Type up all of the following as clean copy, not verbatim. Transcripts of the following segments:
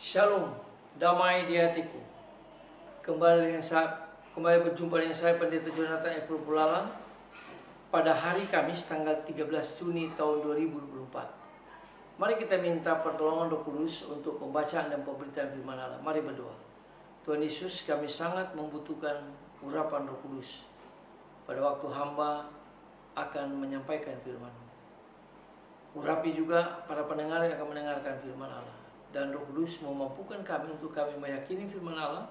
Shalom, damai di hatiku. Kembali berjumpa dengan saya Pendeta Jonathan F. Pulalang pada hari Kamis tanggal 13 Juni tahun 2024. Mari kita minta pertolongan Roh Kudus untuk pembacaan dan pemberitaan firman Allah. Mari berdoa. Tuhan Yesus, kami sangat membutuhkan urapan Roh Kudus pada waktu hamba akan menyampaikan firman. Urapi juga para pendengar yang akan mendengarkan firman Allah. Dan Roh Kudus memampukan kami untuk kami meyakini firman Allah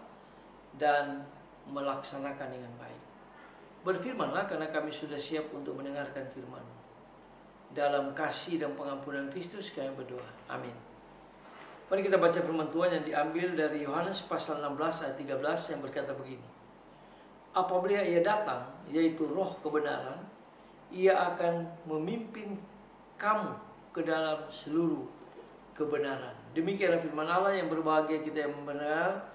dan melaksanakan dengan baik. Berfirmanlah karena kami sudah siap untuk mendengarkan firman. Dalam kasih dan pengampunan Kristus kami berdoa. Amin. Mari kita baca firman Tuhan yang diambil dari Yohanes pasal 16 ayat 13 yang berkata begini. Apabila ia datang, yaitu roh kebenaran, ia akan memimpin kamu ke dalam seluruh kebenaran. Demikianlah firman Allah, yang berbahagia kita yang mendengar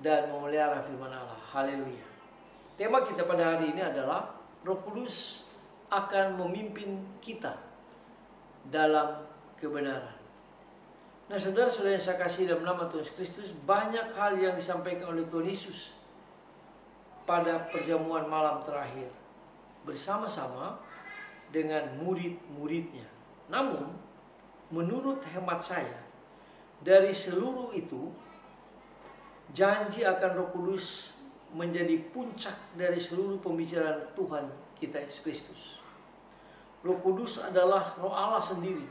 dan memelihara firman Allah. Haleluya. Tema kita pada hari ini adalah Roh Kudus akan memimpin kita dalam kebenaran. Nah, saudara-saudara yang saya kasih dalam nama Tuhan Kristus, banyak hal yang disampaikan oleh Tuhan Yesus pada perjamuan malam terakhir bersama-sama dengan murid-muridnya. Namun, menurut hemat saya, dari seluruh itu, janji akan Roh Kudus menjadi puncak dari seluruh pembicaraan Tuhan kita Yesus Kristus. Roh Kudus adalah Roh Allah sendiri.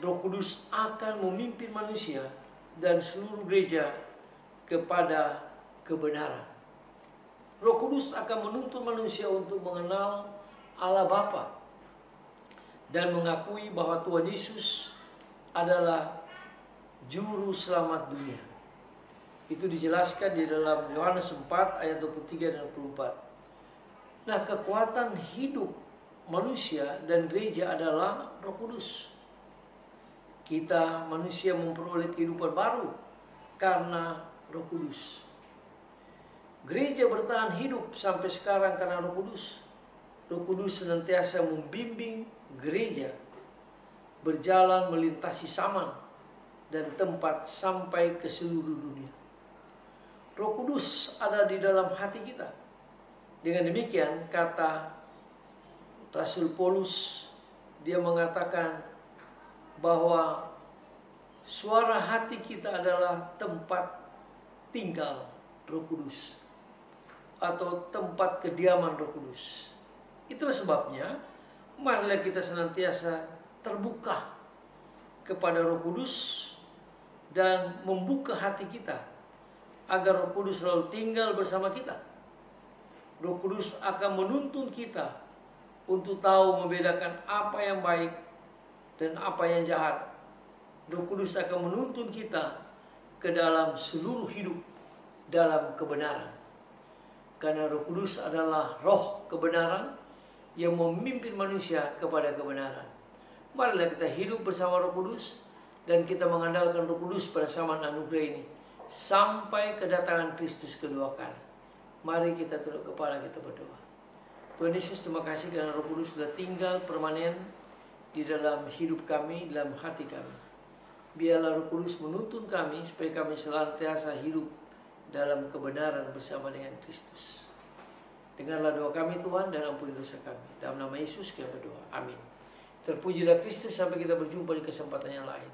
Roh Kudus akan memimpin manusia dan seluruh gereja kepada kebenaran. Roh Kudus akan menuntun manusia untuk mengenal Allah Bapa dan mengakui bahwa Tuhan Yesus adalah juru selamat dunia. Itu dijelaskan di dalam Yohanes 4 ayat 23 dan 24. Nah, kekuatan hidup manusia dan gereja adalah Roh Kudus. Kita manusia memperoleh kehidupan baru karena Roh Kudus. Gereja bertahan hidup sampai sekarang karena Roh Kudus. Roh Kudus senantiasa membimbing gereja berjalan melintasi zaman dan tempat sampai ke seluruh dunia. Roh Kudus ada di dalam hati kita. Dengan demikian, kata Rasul Paulus, dia mengatakan bahwa suara hati kita adalah tempat tinggal Roh Kudus atau tempat kediaman Roh Kudus. Itulah sebabnya marilah kita senantiasa terbuka kepada Roh Kudus dan membuka hati kita agar Roh Kudus selalu tinggal bersama kita. Roh Kudus akan menuntun kita untuk tahu membedakan apa yang baik dan apa yang jahat. Roh Kudus akan menuntun kita ke dalam seluruh hidup dalam kebenaran. Karena Roh Kudus adalah roh kebenaran yang memimpin manusia kepada kebenaran. Marilah kita hidup bersama Roh Kudus dan kita mengandalkan Roh Kudus pada zaman anugerah ini sampai kedatangan Kristus kedua kali. Mari kita tunduk kepala, kita berdoa. Tuhan Yesus, terima kasih karena Roh Kudus sudah tinggal permanen di dalam hidup kami, dalam hati kami. Biarlah Roh Kudus menuntun kami supaya kami senantiasa hidup dalam kebenaran bersama dengan Kristus. Dengarlah doa kami Tuhan dan ampuni dosa kami. Dalam nama Yesus kami berdoa. Amin. Terpujilah Kristus, sampai kita berjumpa di kesempatan yang lain.